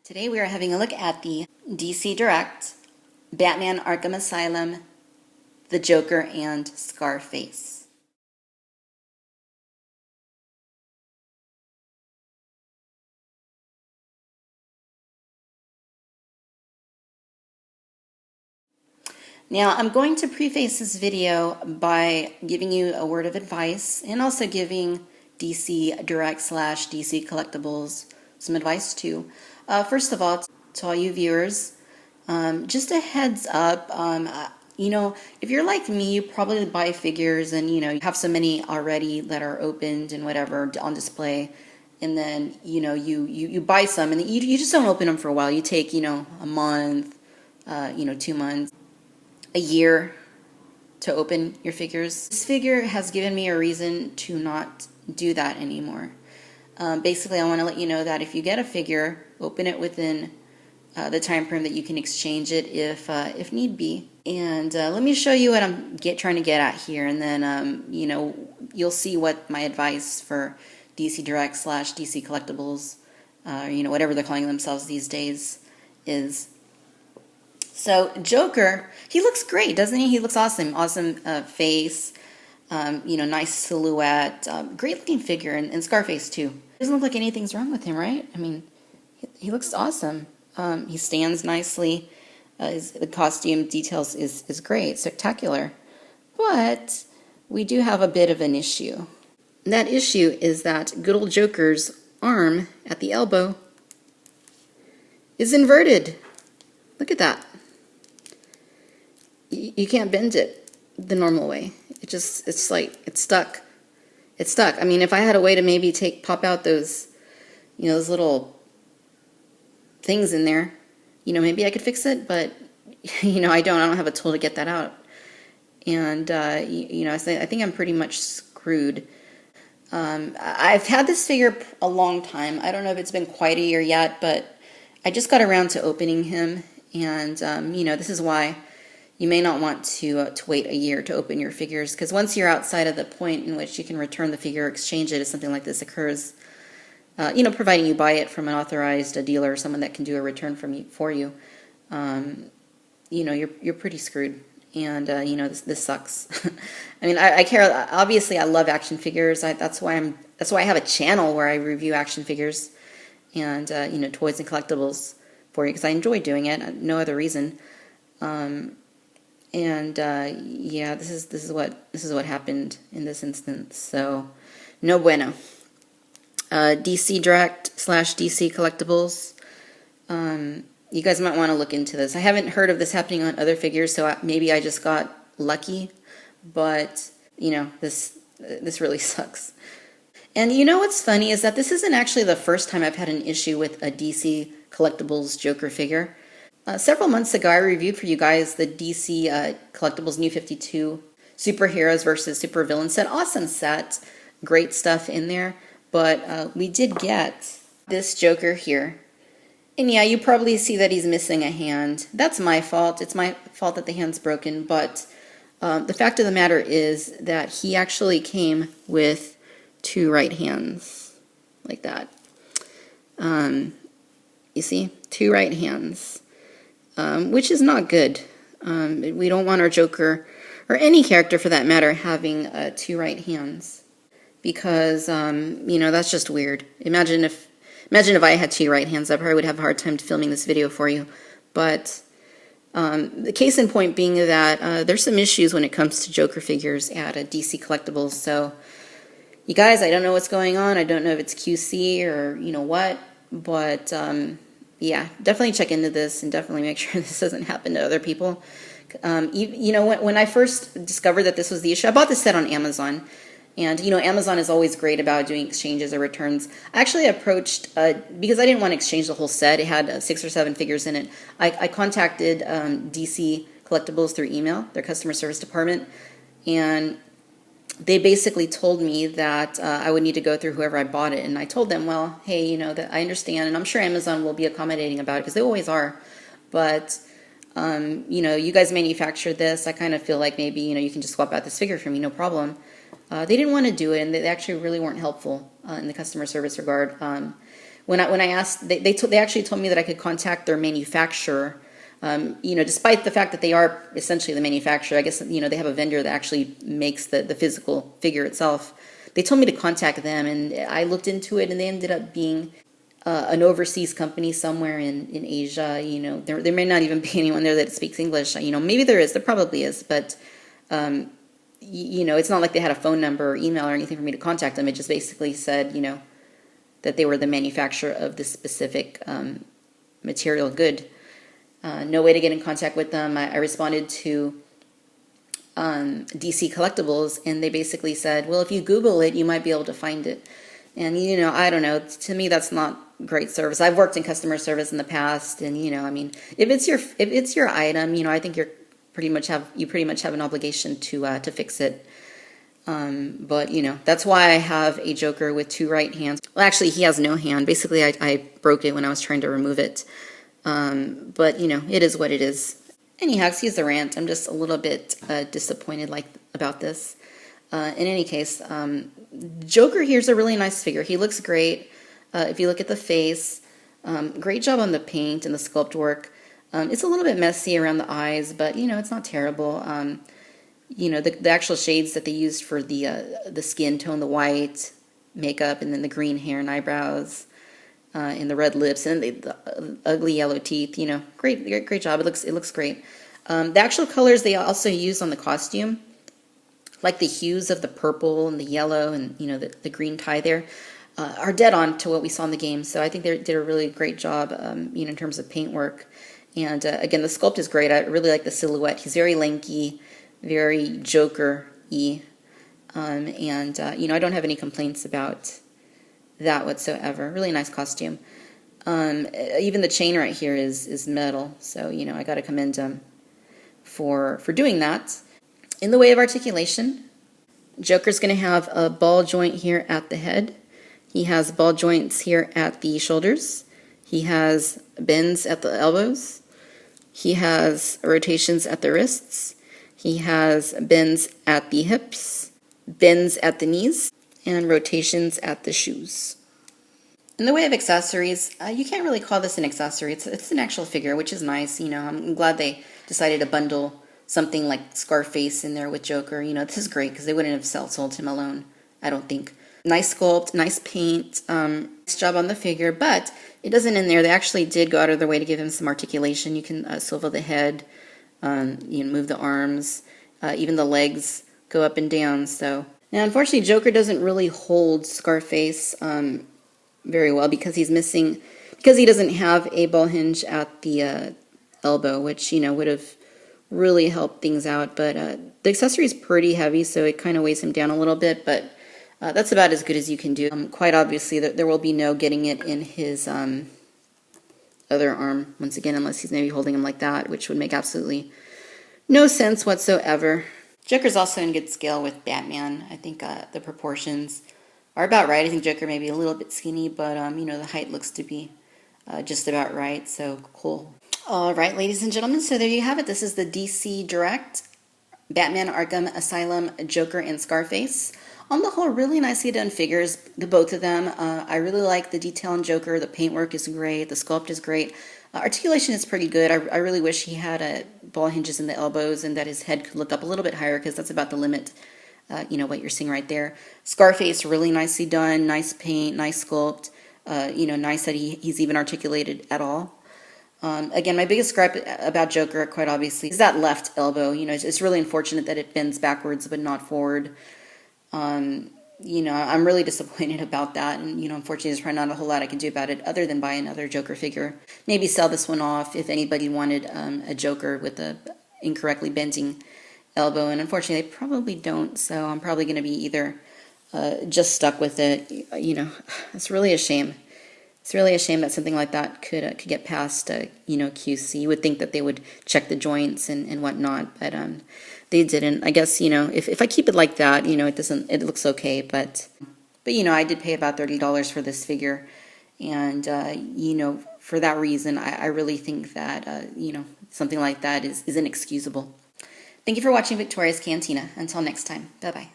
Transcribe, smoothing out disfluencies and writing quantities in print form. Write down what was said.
Today we are having a look at the DC Direct, Batman Arkham Asylum, the Joker, and Scarface. Now I'm going to preface this video by giving you a word of advice and also giving DC Direct / DC Collectables some advice too. First of all, to all you viewers, just a heads up, if you're like me, you probably buy figures and, you have so many already that are opened and whatever on display. And then, you buy some and you just don't open them for a while. You take, a month, 2 months, a year to open your figures. This figure has given me a reason to not do that anymore. Basically, I want to let you know that if you get a figure, open it within the time frame that you can exchange it if need be. And let me show you what I'm trying to get at here, and then you'll see what my advice for DC Direct / DC Collectables, whatever they're calling themselves these days, is. So Joker, he looks great, doesn't he? He looks awesome. Awesome face. Nice silhouette, great looking figure, and Scarface too. Doesn't look like anything's wrong with him, right? I mean, he looks awesome. He stands nicely. The costume details is great, spectacular. But we do have a bit of an issue. And that issue is that good old Joker's arm at the elbow is inverted. Look at that. You can't bend it the normal way. It's stuck. It's stuck. I mean, if I had a way to maybe pop out those, those little things in there, maybe I could fix it, but, I don't have a tool to get that out. And, I think I'm pretty much screwed. I've had this figure a long time. I don't know if it's been quite a year yet, but I just got around to opening him. And, this is why you may not want to wait a year to open your figures, because once you're outside of the point in which you can return the figure or exchange it if something like this occurs, providing you buy it from an authorized dealer or someone that can do a return for you, you're pretty screwed. And this sucks. I mean, I care. Obviously, I love action figures. That's why I have a channel where I review action figures and toys and collectibles for you, because I enjoy doing it. No other reason. This is what happened in this instance. So, no bueno. DC Direct / DC Collectables. You guys might want to look into this. I haven't heard of this happening on other figures, so maybe I just got lucky. But this really sucks. And what's funny is that this isn't actually the first time I've had an issue with a DC Collectables Joker figure. Several months ago, I reviewed for you guys the DC Collectables New 52 Superheroes versus Supervillains set. Awesome set. Great stuff in there. But we did get this Joker here. And yeah, you probably see that he's missing a hand. That's my fault. It's my fault that the hand's broken. But the fact of the matter is that he actually came with 2 right hands. Like that. You see? 2 right hands. Which is not good. We don't want our Joker, or any character for that matter, having 2 right hands, because that's just weird. Imagine if I had 2 right hands, I probably would have a hard time filming this video for you. But the case in point being that there's some issues when it comes to Joker figures at DC Collectables. So, you guys, I don't know what's going on. I don't know if it's QC or what, but yeah, definitely check into this and definitely make sure this doesn't happen to other people. When I first discovered that this was the issue, I bought this set on Amazon. And, Amazon is always great about doing exchanges or returns. I actually approached, because I didn't want to exchange the whole set. It had 6 or 7 figures in it. I contacted DC Collectables through email, their customer service department. And they basically told me that I would need to go through whoever I bought it. And I told them, well, hey, that I understand, and I'm sure Amazon will be accommodating about it, because they always are. But, you guys manufacture this. I kind of feel like maybe, you can just swap out this figure for me, no problem. They didn't want to do it, and they actually really weren't helpful in the customer service regard. when I asked, they actually told me that I could contact their manufacturer. Despite the fact that they are essentially the manufacturer, I guess, they have a vendor that actually makes the physical figure itself. They told me to contact them, and I looked into it, and they ended up being an overseas company somewhere in Asia. There may not even be anyone there that speaks English. Maybe there is, there probably is, but it's not like they had a phone number or email or anything for me to contact them. It just basically said, that they were the manufacturer of this specific material good. No way to get in contact with them. I responded to DC Collectables, and they basically said, well, if you Google it, you might be able to find it. And, I don't know. To me, that's not great service. I've worked in customer service in the past, and, if it's your item, I think you pretty much have an obligation to fix it. But, that's why I have a Joker with 2 right hands. Well, actually, he has no hand. Basically, I broke it when I was trying to remove it. But, it is what it is. Anyhow, excuse the rant. I'm just a little bit disappointed about this. In any case, Joker here's a really nice figure. He looks great. If you look at the face, great job on the paint and the sculpt work. It's a little bit messy around the eyes, but, it's not terrible. The actual shades that they used for the skin tone, the white makeup, and then the green hair and eyebrows, and the red lips, and the ugly yellow teeth. Great job. It looks great. The actual colors they also used on the costume, like the hues of the purple and the yellow and the green tie there, are dead on to what we saw in the game. So I think they did a really great job, in terms of paint work. And again, the sculpt is great. I really like the silhouette. He's very lanky, very Joker-y, and I don't have any complaints about that whatsoever. Really nice costume. Even the chain right here is metal, so I got to commend him for doing that. In the way of articulation, Joker's going to have a ball joint here at the head. He has ball joints here at the shoulders. He has bends at the elbows. He has rotations at the wrists. He has bends at the hips, bends at the knees, and rotations at the shoes. In the way of accessories, you can't really call this an accessory. It's an actual figure, which is nice. I'm glad they decided to bundle something like Scarface in there with Joker. This is great because they wouldn't have sold him alone, I don't think. Nice sculpt, nice paint, nice job on the figure, but it doesn't end there. They actually did go out of their way to give him some articulation. You can swivel the head, move the arms, even the legs go up and down. So now, unfortunately, Joker doesn't really hold Scarface very well because he doesn't have a ball hinge at the elbow, which would have really helped things out. But the accessory is pretty heavy, so it kind of weighs him down a little bit. But that's about as good as you can do. Quite obviously, there will be no getting it in his other arm, once again, unless he's maybe holding him like that, which would make absolutely no sense whatsoever. Joker's also in good scale with Batman. I think the proportions are about right. I think Joker may be a little bit skinny, but the height looks to be just about right, so cool. All right, ladies and gentlemen, so there you have it. This is the DC Direct Batman Arkham Asylum Joker and Scarface. On the whole, really nicely done figures, the both of them. I really like the detail on Joker. The paintwork is great. The sculpt is great. Articulation is pretty good. I really wish he had ball hinges in the elbows and that his head could look up a little bit higher because that's about the limit, what you're seeing right there. Scarface, really nicely done. Nice paint, nice sculpt. Nice that he's even articulated at all. Again, my biggest gripe about Joker, quite obviously, is that left elbow. It's really unfortunate that it bends backwards but not forward. I'm really disappointed about that, and unfortunately there's probably not a whole lot I can do about it other than buy another Joker figure. Maybe sell this one off if anybody wanted a Joker with a incorrectly bending elbow, and unfortunately they probably don't, so I'm probably going to be either just stuck with it. It's really a shame. It's really a shame that something like that could get past QC. You would think that they would check the joints and whatnot, but they didn't. I guess if I keep it like that, it looks okay, but I did pay about $30 for this figure, and for that reason I really think that something like that is inexcusable. Thank you for watching Victoria's Cantina. Until next time, bye bye.